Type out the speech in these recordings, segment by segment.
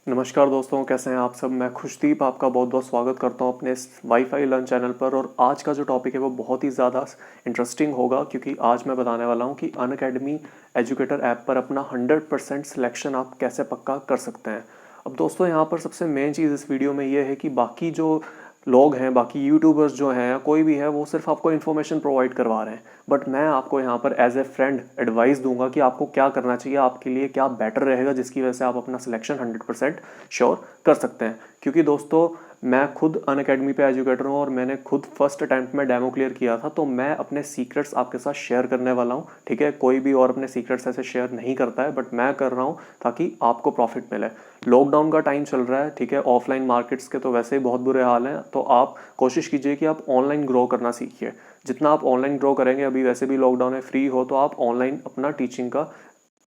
नमस्कार दोस्तों, कैसे हैं आप सब। मैं खुशदीप आपका बहुत बहुत स्वागत करता हूं अपने इस वाईफाई लर्न चैनल पर। और आज का जो टॉपिक है वो बहुत ही ज़्यादा इंटरेस्टिंग होगा, क्योंकि आज मैं बताने वाला हूं कि अनअकैडमी एजुकेटर ऐप पर अपना 100% सिलेक्शन आप कैसे पक्का कर सकते हैं। अब दोस्तों, यहाँ पर सबसे मेन चीज़ इस वीडियो में ये है कि बाकी जो लोग हैं, बाकी यूट्यूबर्स जो हैं या कोई भी है, वो सिर्फ आपको इन्फॉर्मेशन प्रोवाइड करवा रहे हैं, बट मैं आपको यहाँ पर एज ए फ्रेंड एडवाइस दूंगा कि आपको क्या करना चाहिए, आपके लिए क्या बेटर रहेगा, जिसकी वजह से आप अपना सिलेक्शन 100% श्योर कर सकते हैं। क्योंकि दोस्तों, मैं खुद अनअकैडमी पे एजुकेटर हूँ और मैंने खुद फर्स्ट अटैम्प्ट में डेमो क्लियर किया था, तो मैं अपने सीक्रेट्स आपके साथ शेयर करने वाला हूँ। ठीक है, कोई भी और अपने सीक्रेट्स ऐसे शेयर नहीं करता है, बट मैं कर रहा हूँ ताकि आपको प्रॉफिट मिले। लॉकडाउन का टाइम चल रहा है, ठीक है, ऑफलाइन मार्केट्स के तो वैसे ही बहुत बुरे हाल हैं, तो आप कोशिश कीजिए कि आप ऑनलाइन ग्रो करना सीखिए। जितना आप ऑनलाइन ग्रो करेंगे, अभी वैसे भी लॉकडाउन है, फ्री हो, तो आप ऑनलाइन अपना टीचिंग का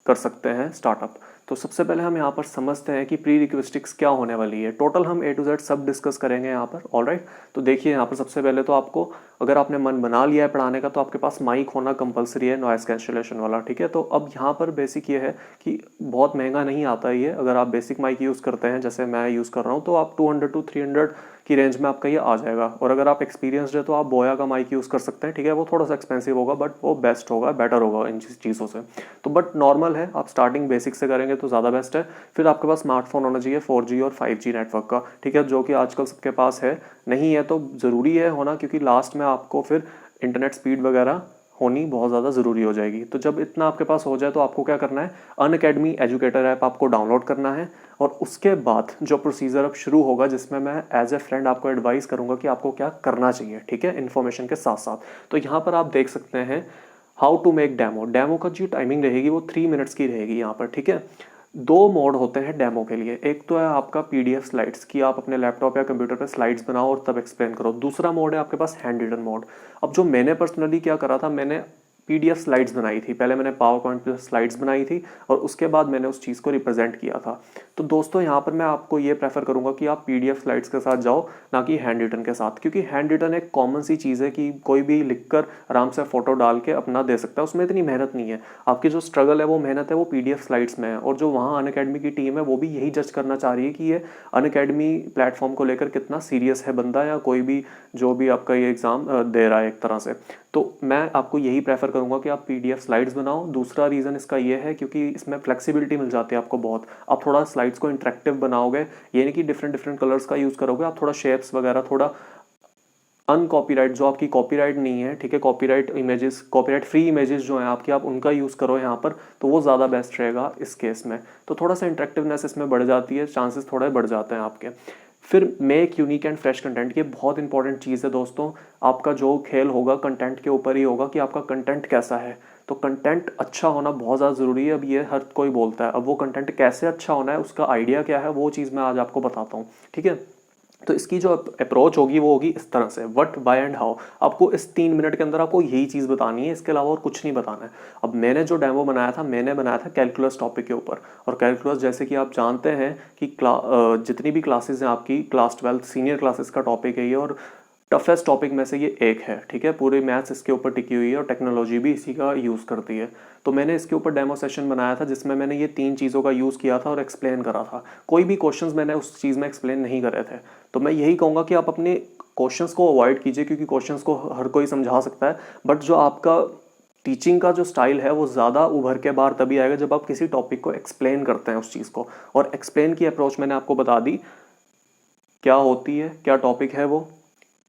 कर सकते हैं स्टार्टअप। तो सबसे पहले हम यहाँ पर समझते हैं कि प्री रिक्वेस्टिक्स क्या होने वाली है। टोटल हम A to Z सब डिस्कस करेंगे यहाँ पर। ऑलराइट, तो देखिए यहाँ पर सबसे पहले तो आपको, अगर आपने मन बना लिया है पढ़ाने का, तो आपके पास माइक होना कंपलसरी है, नॉइस कैंसिलेशन वाला। ठीक है, तो अब यहाँ पर बेसिक ये है कि बहुत महंगा नहीं आता है ये। अगर आप बेसिक माइक यूज़ करते हैं, जैसे मैं यूज़ कर रहा हूँ, तो आप 200 to 300 की रेंज में आपका ये आ जाएगा। और अगर आप एक्सपीरियंसड है तो आप बोया का माइक यूज़ कर सकते हैं। ठीक है, वो थोड़ा सा एक्सपेंसिव होगा, बट वो बेस्ट होगा, बेटर होगा इन चीज़ों से। तो बट नॉर्मल है, आप स्टार्टिंग बेसिक से करेंगे तो ज़्यादा बेस्ट है। फिर आपके पास स्मार्टफोन होना चाहिए 4G और 5G नेटवर्क का। ठीक है, जो कि आजकल सबके पास है। नहीं है तो ज़रूरी है होना, क्योंकि लास्ट में आपको फिर इंटरनेट स्पीड वगैरह होनी बहुत ज़्यादा ज़रूरी हो जाएगी। तो जब इतना आपके पास हो जाए तो आपको क्या करना है, अनअकैडमी एजुकेटर ऐप आपको डाउनलोड करना है। और उसके बाद जो प्रोसीजर अब शुरू होगा, जिसमें मैं एज ए फ्रेंड आपको एडवाइस करूंगा कि आपको क्या करना चाहिए। ठीक है, इन्फॉर्मेशन के साथ साथ। तो यहाँ पर आप देख सकते हैं how to make demo. Demo का जो टाइमिंग रहेगी वो 3 मिनट्स की रहेगी यहाँ पर। ठीक है, दो मोड होते हैं डेमो के लिए। एक तो है आपका PDF स्लाइड्स की, आप अपने लैपटॉप या कंप्यूटर पे स्लाइड्स बनाओ और तब एक्सप्लेन करो। दूसरा मोड है आपके पास हैंड रिटन मोड। अब जो मैंने पर्सनली क्या करा था, मैंने PDF स्लाइड्स बनाई थी। पहले मैंने पावर पॉइंट पे स्लाइड्स बनाई थी और उसके बाद मैंने उस चीज़ को रिप्रेजेंट किया था। तो दोस्तों, यहाँ पर मैं आपको ये प्रेफर करूंगा कि आप PDF स्लाइड्स के साथ जाओ, ना कि हैंड रिटन के साथ। क्योंकि हैंड रिटन एक कॉमन सी चीज़ है कि कोई भी लिखकर आराम से फोटो डाल के अपना दे सकता है, उसमें इतनी मेहनत नहीं है। आपकी जो स्ट्रगल है, वो मेहनत है, वो PDF स्लाइड्स में है। और जो वहाँ अनअकैडमी की टीम है, वो भी यही जज करना चाह रही है कि ये अनअकैडमी प्लेटफॉर्म को लेकर कितना सीरियस है बंदा, या कोई भी जो भी आपका ये एग्ज़ाम दे रहा है एक तरह से। तो मैं आपको यही प्रेफर करूंगा कि आप PDF स्लाइड्स बनाओ। दूसरा रीज़न इसका ये है क्योंकि इसमें फ्लेक्सिबिलिटी मिल जाती है आपको बहुत। आप थोड़ा स्लाइड्स को इंटरेक्टिव बनाओगे, ये नहीं कि डिफरेंट डिफरेंट कलर्स का यूज़ करोगे। आप थोड़ा शेप्स वगैरह, थोड़ा अनकॉपीराइट, जो आपकी कॉपीराइट नहीं है, ठीक है, copyright images, copyright free images जो हैं आपकी, आप उनका यूज़ करो यहाँ पर, तो वो ज़्यादा बेस्ट रहेगा इस केस में। तो थोड़ा सा इंटरेक्टिवनेस इसमें बढ़ जाती है, चांसेस थोड़े बढ़ जाते हैं आपके। फिर make unique and fresh content, ये बहुत इंपॉर्टेंट चीज़ है दोस्तों। आपका जो खेल होगा कंटेंट के ऊपर ही होगा कि आपका कंटेंट कैसा है। तो कंटेंट अच्छा होना बहुत ज़्यादा ज़रूरी है। अब ये हर कोई बोलता है, अब वो कंटेंट कैसे अच्छा होना है, उसका आइडिया क्या है, वो चीज़ मैं आज आपको बताता हूँ। ठीक है, तो इसकी जो अप्रोच होगी वो होगी इस तरह से, व्हाट, व्हाई एंड हाउ। आपको इस 3 मिनट के अंदर आपको यही चीज़ बतानी है, इसके अलावा और कुछ नहीं बताना है। अब मैंने जो डेमो बनाया था, मैंने बनाया था कैलकुलस टॉपिक के ऊपर। और कैलकुलस, जैसे कि आप जानते हैं कि जितनी भी क्लासेस हैं आपकी, क्लास 12 सीनियर क्लासेस का टॉपिक है ये, और टफेस्ट टॉपिक में से ये एक है। ठीक है, पूरी मैथ्स इसके ऊपर टिकी हुई है और टेक्नोलॉजी भी इसी का यूज़ करती है। तो मैंने इसके ऊपर डेमो सेशन बनाया था, जिसमें मैंने ये 3 चीज़ों का यूज़ किया था और एक्सप्लेन करा था। कोई भी क्वेश्चंस मैंने उस चीज़ में एक्सप्लेन नहीं करे थे। तो मैं यही कहूँगा कि आप अपने क्वेश्चंस को अवॉइड कीजिए, क्योंकि क्वेश्चंस को हर कोई समझा सकता है, बट जो आपका टीचिंग का जो स्टाइल है वो ज़्यादा उभर के बाहर तभी आएगा जब आप किसी टॉपिक को एक्सप्लेन करते हैं उस चीज़ को। और एक्सप्लेन की अप्रोच मैंने आपको बता दी क्या होती है, क्या टॉपिक है वो,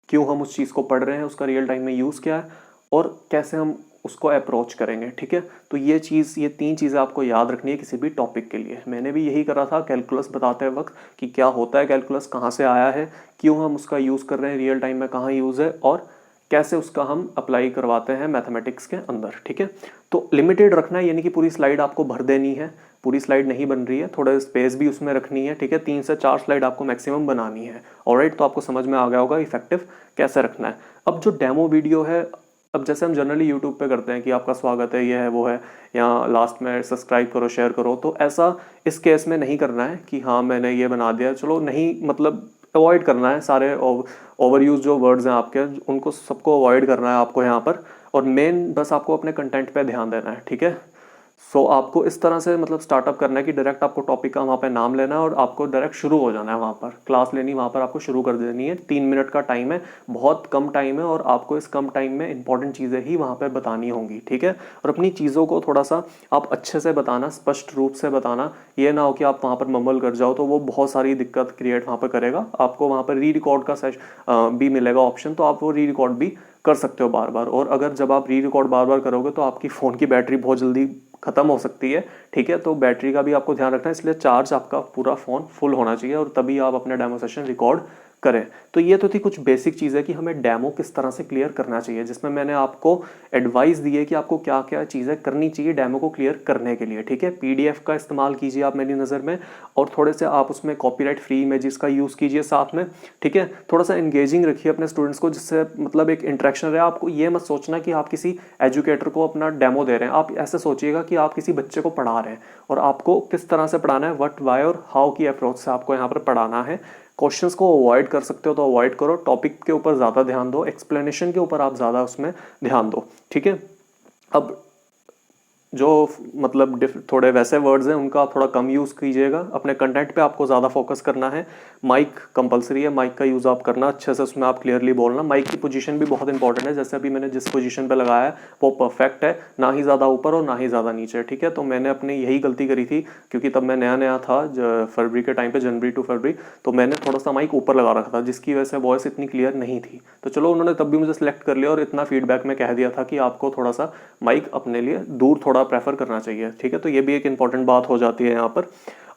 क्यों हम उस चीज़ को पढ़ रहे हैं, उसका रियल टाइम में यूज़ क्या है, और कैसे हम उसको अप्रोच करेंगे। ठीक है, तो ये 3 चीज़ें आपको याद रखनी है किसी भी टॉपिक के लिए। मैंने भी यही करा था कैलकुलस बताते वक्त, कि क्या होता है कैलकुलस, कहाँ से आया है, क्यों हम उसका यूज़ कर रहे हैं, रियल टाइम में कहाँ यूज़ है, और कैसे उसका हम अप्लाई करवाते हैं मैथमेटिक्स के अंदर। ठीक है, तो लिमिटेड रखना है, यानी कि पूरी स्लाइड आपको भर देनी है। पूरी स्लाइड नहीं बन रही है, थोड़ा स्पेस भी उसमें रखनी है। ठीक है, 3 से 4 स्लाइड आपको मैक्सिमम बनानी है। ऑलराइट, तो आपको समझ में आ गया होगा इफेक्टिव कैसे रखना है। अब जो डेमो वीडियो है, अब जैसे हम जनरली यूट्यूब पे करते हैं कि आपका स्वागत है, ये है, वो है, या लास्ट में सब्सक्राइब करो, शेयर करो, तो ऐसा इस केस में नहीं करना है कि हाँ मैंने ये बना दिया, चलो, नहीं, मतलब अवॉइड करना है सारे ओवर यूज जो वर्ड्स हैं आपके, उनको सबको अवॉइड करना है आपको यहाँ पर। और मेन बस आपको अपने कंटेंट पे ध्यान देना है। ठीक है, सो आपको इस तरह से मतलब स्टार्टअप करना है कि डायरेक्ट आपको टॉपिक का वहाँ पे नाम लेना है और आपको डायरेक्ट शुरू हो जाना है, वहाँ पर क्लास लेनी, वहाँ पर आपको शुरू कर देनी है। 3 मिनट का टाइम है, बहुत कम टाइम है, और आपको इस कम टाइम में इंपॉर्टेंट चीज़ें ही वहाँ पर बतानी होंगी, ठीक है। और अपनी चीज़ों को थोड़ा सा आप अच्छे से बताना, स्पष्ट रूप से बताना, ये ना हो कि आप वहाँ पर मम्बल कर जाओ, तो वो बहुत सारी दिक्कत क्रिएट वहाँ पर करेगा। आपको वहाँ पर री रिकॉर्ड का भी मिलेगा ऑप्शन, तो आप वो री रिकॉर्ड भी कर सकते हो बार बार। और अगर जब आप री रिकॉर्ड बार बार करोगे तो आपकी फ़ोन की बैटरी बहुत जल्दी ख़त्म हो सकती है, ठीक है। तो बैटरी का भी आपको ध्यान रखना है, इसलिए चार्ज आपका पूरा फ़ोन फुल होना चाहिए और तभी आप अपना डेमो सेशन रिकॉर्ड करें। तो ये तो थी कुछ बेसिक चीज़ें कि हमें डेमो किस तरह से क्लियर करना चाहिए, जिसमें मैंने आपको एडवाइस दी है कि आपको क्या क्या चीज़ें करनी चाहिए डेमो को क्लियर करने के लिए, ठीक है। पीडीएफ का इस्तेमाल कीजिए आप मेरी नज़र में, और थोड़े से आप उसमें कॉपीराइट फ्री इमेजेस का यूज़ कीजिए साथ में, ठीक है। थोड़ा सा इंगेजिंग रखिए अपने स्टूडेंट्स को, जिससे मतलब एक इंटरेक्शन रहे। आपको ये मत सोचना कि आप किसी एजुकेटर को अपना डेमो दे रहे हैं, आप ऐसे सोचिएगा कि आप किसी बच्चे को पढ़ा रहे हैं और आपको किस तरह से पढ़ाना है, व्हाट, व्हाई और हाउ की अप्रोच से आपको यहाँ पर पढ़ाना है। क्वेश्चंस को अवॉइड कर सकते हो तो अवॉइड करो, टॉपिक के ऊपर ज़्यादा ध्यान दो, एक्सप्लेनेशन के ऊपर आप ज़्यादा उसमें ध्यान दो, ठीक है। अब जो मतलब थोड़े वैसे वर्ड्स हैं उनका आप थोड़ा कम यूज़ कीजिएगा, अपने कंटेंट पे आपको ज़्यादा फोकस करना है। माइक कंपलसरी है, माइक का यूज़ आप करना अच्छे से, उसमें आप क्लियरली बोलना। माइक की पोजीशन भी बहुत इंपॉर्टेंट है, जैसे अभी मैंने जिस पोजीशन पे लगाया है वो परफेक्ट है, ना ही ज़्यादा ऊपर और ना ही ज़्यादा नीचे, ठीक है। तो मैंने अपने यही गलती करी थी, क्योंकि तब मैं नया नया था फरवरी के टाइम पर, जनवरी टू फरवरी, तो मैंने थोड़ा सा माइक ऊपर लगा रखा था, जिसकी वजह से वॉइस इतनी क्लियर नहीं थी। तो चलो उन्होंने तब भी मुझे सेलेक्ट कर लिया और इतना फीडबैक में कह दिया था कि आपको थोड़ा सा माइक अपने लिए दूर थोड़ा प्रेफर करना चाहिए, ठीक है। तो ये भी एक इंपॉर्टेंट बात हो जाती है यहाँ पर।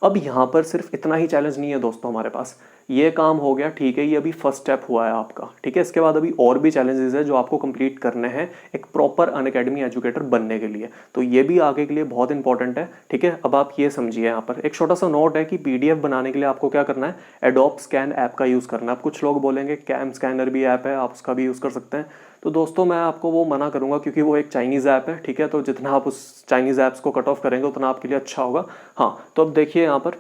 अब यहाँ पर सिर्फ इतना ही चैलेंज नहीं है दोस्तों हमारे पास, ये काम हो गया, ठीक है, ये अभी फर्स्ट स्टेप हुआ है आपका, ठीक है। इसके बाद अभी और भी चैलेंजेस है जो आपको कंप्लीट करने हैं एक प्रॉपर अनअकैडमी एजुकेटर बनने के लिए, तो ये भी आगे के लिए बहुत इंपॉर्टेंट है, ठीक है। अब आप ये समझिए, यहाँ पर एक छोटा सा नोट है कि पीडीएफ बनाने के लिए आपको क्या करना है, एडोब स्कैन ऐप का यूज़ करना है। अब कुछ लोग बोलेंगे कैम स्कैनर भी ऐप है, आप उसका भी यूज़ कर सकते हैं। तो दोस्तों मैं आपको वो मना करूंगा, क्योंकि वो एक चाइनीज़ ऐप है, ठीक है। तो जितना आप उस चाइनीज़ ऐप्स को कट ऑफ करेंगे उतना आपके लिए अच्छा होगा। हाँ, तो अब देखिए यहाँ पर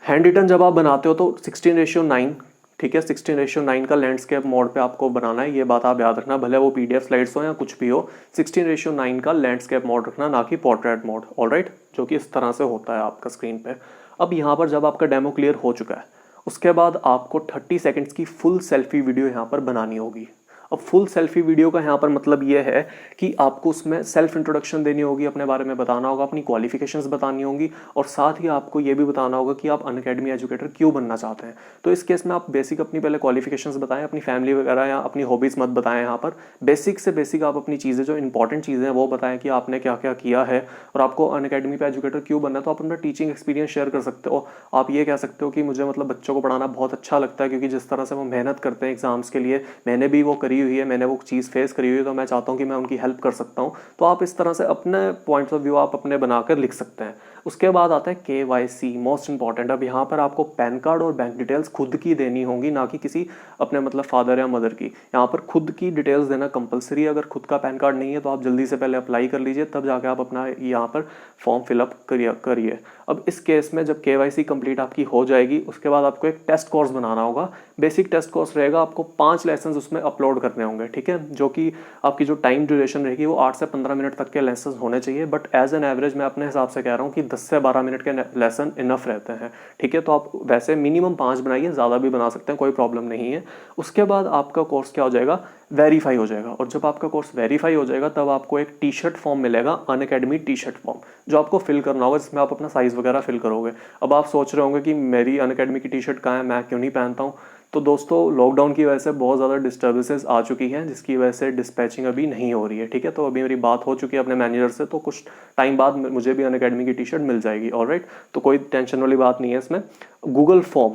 हैंड रिटन जब आप बनाते हो तो 16:9, ठीक है, 16:9 का लैंडस्केप मोड पे आपको बनाना है, ये बात आप याद रखना, भले वो पीडीएफ स्लाइड्स हो या कुछ भी हो, 16:9 का लैंडस्केप मोड रखना, ना कि पोर्ट्रेट मोड, ऑलराइट, जो कि इस तरह से होता है आपका स्क्रीन पे। अब यहाँ पर जब आपका डेमो क्लियर हो चुका है, उसके बाद आपको 30 सेकेंड्स की फुल सेल्फी वीडियो यहाँ पर बनानी होगी। अब फुल सेल्फी वीडियो का यहाँ पर मतलब ये है कि आपको उसमें सेल्फ इंट्रोडक्शन देनी होगी, अपने बारे में बताना होगा, अपनी क्वालिफिकेशंस बतानी होंगी, और साथ ही आपको ये भी बताना होगा कि आप अनअकैडमी एजुकेटर क्यों बनना चाहते हैं। तो इस केस में आप बेसिक अपनी पहले क्वालिफिकेशंस बताएं, अपनी फैमिली वगैरह या अपनी हॉबीज़ मत बताएं। यहाँ पर बेसिक से बेसिक आप अपनी चीज़ें, जो इंपॉर्टेंट चीज़ें हैं वो बताएं कि आपने क्या क्या किया है और आपको अनअकैडमी पे एजुकेटर क्यों बनना है। तो आप अपना टीचिंग एक्सपीरियंस शेयर कर सकते हो। आप ये कह सकते हो कि मुझे मतलब बच्चों को पढ़ाना बहुत अच्छा लगता है, क्योंकि जिस तरह से वो मेहनत करते हैं एग्जाम्स के लिए, मैंने भी वो करी हुई है, मैंने वो चीज़ फेस करी हुई है, तो मैं चाहता हूँ कि मैं उनकी हेल्प कर सकता हूँ। तो आप इस तरह से अपने पॉइंट्स ऑफ व्यू आप अपने बनाकर लिख सकते हैं। उसके बाद आता है KYC, मोस्ट इंपॉर्टेंट। अब यहाँ पर आपको पैन कार्ड और बैंक डिटेल्स खुद की देनी होंगी, ना कि किसी अपने मतलब फादर या मदर की। यहाँ पर खुद की डिटेल्स देना कंपलसरी है। अगर खुद का पैन कार्ड नहीं है तो आप जल्दी से पहले अप्लाई कर लीजिए, तब जाके आप अपना यहाँ पर फॉर्म फिलअप करिए। अब इस केस में जब KYC कंप्लीट आपकी हो जाएगी, उसके बाद आपको एक टेस्ट कोर्स बनाना होगा। बेसिक टेस्ट कोर्स रहेगा, आपको 5 लेसन उसमें अपलोड करने होंगे, ठीक है, जो कि आपकी जो टाइम ड्यूरेशन रहेगी वो 8 से 15 मिनट तक के लेसन होने चाहिए। बट एज एन एवरेज मैं अपने हिसाब से कह रहा हूँ कि 10 से 12 मिनट के लेसन इनफ रहते हैं, ठीक है। तो आप वैसे मिनिमम 5 बनाइए, ज़्यादा भी बना सकते हैं, कोई प्रॉब्लम नहीं है। उसके बाद आपका कोर्स क्या हो जाएगा, वेरीफाई हो जाएगा। और जब आपका कोर्स वेरीफाई हो जाएगा तब आपको एक टी-शर्ट फॉर्म मिलेगा, अनअकैडमी टी-शर्ट फॉर्म, जो आपको फिल करना होगा, जिसमें आप अपना साइज़ वगैरह फिल करोगे। अब आप सोच रहे होंगे कि मेरी अनअकैडमी की टी-शर्ट कहाँ है, मैं क्यों नहीं पहनता हूँ। तो दोस्तों लॉकडाउन की वजह से बहुत ज़्यादा डिस्टर्बेंसेस आ चुकी हैं, जिसकी वजह से डिस्पैचिंग अभी नहीं हो रही है, ठीक है। तो अभी मेरी बात हो चुकी है अपने मैनेजर से, तो कुछ टाइम बाद मुझे भी अनअकैडमी की टी-शर्ट मिल जाएगी, ऑलराइट। तो कोई टेंशन वाली बात नहीं है इसमें। गूगल फॉर्म,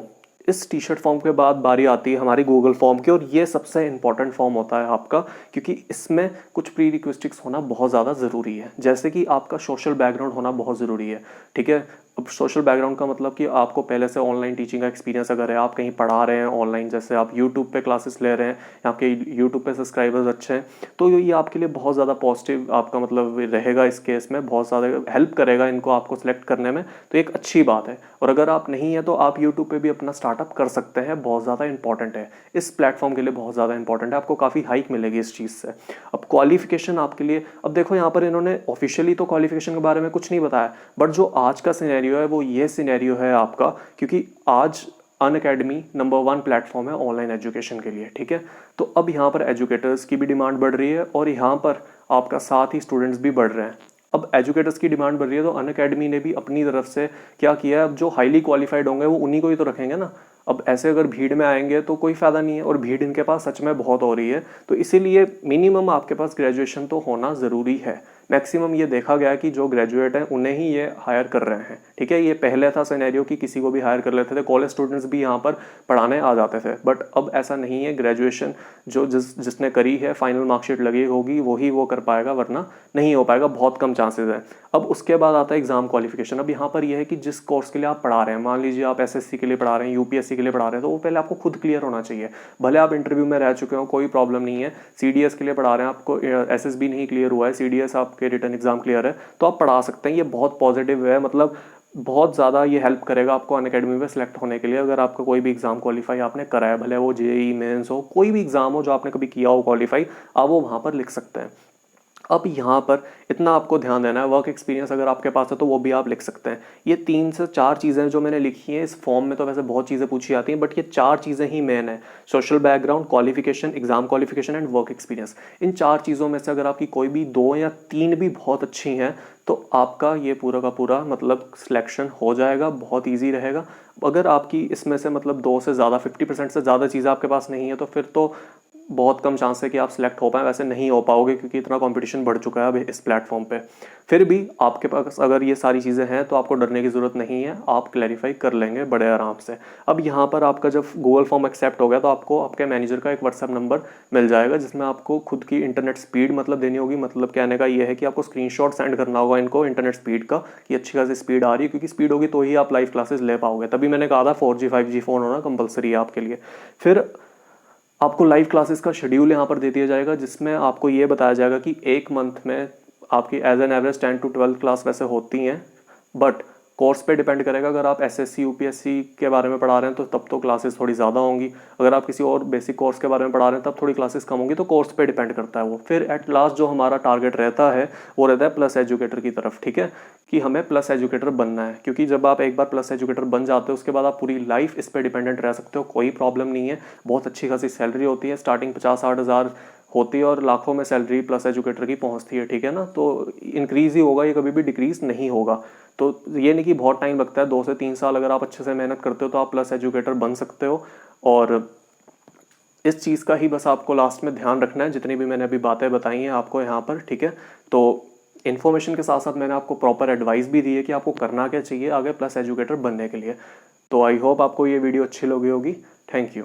इस टी-शर्ट फॉर्म के बाद बारी आती है हमारी गूगल फॉर्म की, और ये सबसे इंपॉर्टेंट फॉर्म होता है आपका, क्योंकि इसमें कुछ प्री रिक्वेस्टिक्स होना बहुत ज़्यादा ज़रूरी है, जैसे कि आपका सोशल बैकग्राउंड होना बहुत ज़रूरी है, ठीक है। अब सोशल बैकग्राउंड का मतलब कि आपको पहले से ऑनलाइन टीचिंग का एक्सपीरियंस अगर है, आप कहीं पढ़ा रहे हैं ऑनलाइन, जैसे आप यूट्यूब पे क्लासेस ले रहे हैं, आपके यूट्यूब पे सब्सक्राइबर्स अच्छे हैं, तो ये आपके लिए बहुत ज़्यादा पॉजिटिव आपका मतलब रहेगा। इस केस में बहुत ज़्यादा हेल्प करेगा इनको आपको सेलेक्ट करने में, तो एक अच्छी बात है। और अगर आप नहीं है तो आप यूट्यूब पे भी अपना स्टार्टअप कर सकते हैं, बहुत ज़्यादा इंपॉर्टेंट है, इस प्लेटफॉर्म के लिए बहुत ज़्यादा इंपॉर्टेंट है, आपको काफ़ी हाइक मिलेगी इस चीज़ से। अब क्वालिफिकेशन आपके लिए, अब देखो यहाँ पर इन्होंने ऑफिशियली तो क्वालिफिकेशन के बारे में कुछ नहीं बताया, बट जो आज का सिनेरियो है वो ये सिनेरियो है आपका, क्योंकि आज अनअकैडमी नंबर 1 प्लेटफॉर्म है ऑनलाइन एजुकेशन के लिए, ठीक है। तो अब यहाँ पर एजुकेटर्स की भी डिमांड बढ़ रही है और यहाँ पर आपका साथ ही स्टूडेंट्स भी बढ़ रहे हैं। अब एजुकेटर्स की डिमांड बढ़ रही है तो अनअकैडमी ने भी अपनी तरफ से क्या किया है, अब जो हाईली क्वालिफाइड होंगे वो उन्हीं को ही तो रखेंगे ना। अब ऐसे अगर भीड़ में आएंगे तो कोई फ़ायदा नहीं है, और भीड़ इनके पास सच में बहुत हो रही है, तो इसीलिए मिनिमम आपके पास ग्रेजुएशन तो होना ज़रूरी है। मैक्सिमम ये देखा गया कि जो ग्रेजुएट हैं उन्हें ही ये हायर कर रहे हैं, ठीक है। ये पहले था सिनेरियो कि किसी को भी हायर कर लेते थे, कॉलेज स्टूडेंट्स भी यहाँ पर पढ़ाने आ जाते थे, बट अब ऐसा नहीं है। ग्रेजुएशन जो जिसने करी है, फाइनल मार्कशीट लगी होगी वही वो कर पाएगा, वरना नहीं हो पाएगा, बहुत कम चांसेस है। अब उसके बाद आता है एग्जाम क्वालिफिकेशन। अब यहाँ पर यह है कि जिस कोर्स के लिए आप पढ़ा रहे हैं, मान लीजिए आप एसएससी के लिए पढ़ा रहे हैं, यूपीएससी के लिए पढ़ा रहे हैं, तो वो पहले आपको खुद क्लियर होना चाहिए। भले आप इंटरव्यू में रह चुके हो, कोई प्रॉब्लम नहीं है। सीडीएस के लिए पढ़ा रहे हैं, आपको एसएसबी नहीं क्लियर हुआ है, सीडीएस आपके रिटर्न एग्जाम क्लियर है, तो आप पढ़ा सकते हैं। ये बहुत पॉजिटिव है, मतलब बहुत ज़्यादा ये हेल्प करेगा आपको अनअकैडमी में सेलेक्ट होने के लिए। अगर आपका कोई भी एग्जाम क्वालिफाई आपने करा है, भले वो जेईई मेंस हो, कोई भी एग्जाम हो जो आपने कभी किया हो क्वालिफाई, आप वो वहाँ पर लिख सकते हैं। अब यहाँ पर इतना आपको ध्यान देना है, वर्क एक्सपीरियंस अगर आपके पास है तो वो भी आप लिख सकते हैं। ये 3 से 4 चीज़ें जो मैंने लिखी हैं, इस फॉर्म में तो वैसे बहुत चीज़ें पूछी जाती हैं, बट ये 4 चीज़ें ही मेन है: social background, qualification, exam qualification and work experience. इन 4 चीज़ों में से अगर आपकी कोई भी 2 या 3 भी बहुत अच्छी हैं तो आपका ये पूरा का पूरा मतलब सिलेक्शन हो जाएगा, बहुत ईजी रहेगा। अगर आपकी इसमें से मतलब 2 से ज़्यादा 50% से ज़्यादा चीज़ें आपके पास नहीं है तो फिर तो बहुत कम चांस है कि आप सिलेक्ट हो पाएँ, वैसे नहीं हो पाओगे क्योंकि इतना कंपटीशन बढ़ चुका है अब इस प्लेटफॉर्म पे। फिर भी आपके पास अगर ये सारी चीज़ें हैं तो आपको डरने की ज़रूरत नहीं है, आप क्लैरिफाई कर लेंगे बड़े आराम से। अब यहाँ पर आपका जब गूगल फॉर्म एक्सेप्ट हो गया तो आपको आपके मैनेजर का एक व्हाट्सएप नंबर मिल जाएगा, जिसमें आपको खुद की इंटरनेट स्पीड मतलब देनी होगी। मतलब कहने का ये है कि आपको स्क्रीनशॉट सेंड करना होगा इनको इंटरनेट स्पीड का, कि अच्छी खासी स्पीड आ रही है, क्योंकि स्पीड होगी तो ही आप लाइव क्लासेस ले पाओगे। तभी मैंने कहा था 4G 5G फ़ोन होना कंपलसरी है आपके लिए। फिर आपको लाइव क्लासेस का शेड्यूल यहाँ पर दे दिया जाएगा, जिसमें आपको ये बताया जाएगा कि एक मंथ में आपकी as an average 10 to 12 class वैसे होती हैं, बट कोर्स पे डिपेंड करेगा। अगर आप एसएससी यूपीएससी के बारे में पढ़ा रहे हैं तो तब तो क्लासेस थोड़ी ज़्यादा होंगी, अगर आप किसी और बेसिक कोर्स के बारे में पढ़ा रहे हैं तब थोड़ी क्लासेस कम होंगी, तो कोर्स पे डिपेंड करता है वो। फिर एट लास्ट जो हमारा टारगेट रहता है वो रहता है प्लस एजुकेटर की तरफ, ठीक है, कि हमें प्लस एजुकेटर बनना है। क्योंकि जब आप एक बार प्लस एजुकेटर बन जाते हो उसके बाद आप पूरी लाइफ इस पर डिपेंडेंट रह सकते हो, कोई प्रॉब्लम नहीं है। बहुत अच्छी खासी सैलरी होती है, स्टार्टिंग 50-60 हज़ार होती है और लाखों में सैलरी प्लस एजुकेटर की पहुंचती है, ठीक है ना। तो इंक्रीज़ ही होगा, ये कभी भी डिक्रीज़ नहीं होगा। तो ये नहीं कि बहुत टाइम लगता है, 2 से 3 साल अगर आप अच्छे से मेहनत करते हो तो आप प्लस एजुकेटर बन सकते हो। और इस चीज़ का ही बस आपको लास्ट में ध्यान रखना है, जितनी भी मैंने अभी बातें बताई हैं आपको यहाँ पर, ठीक है। तो इन्फॉर्मेशन के साथ साथ मैंने आपको प्रॉपर एडवाइस भी दी है कि आपको करना क्या चाहिए आगे प्लस एजुकेटर बनने के लिए। तो आई होप आपको ये वीडियो अच्छी लगी होगी। Thank you.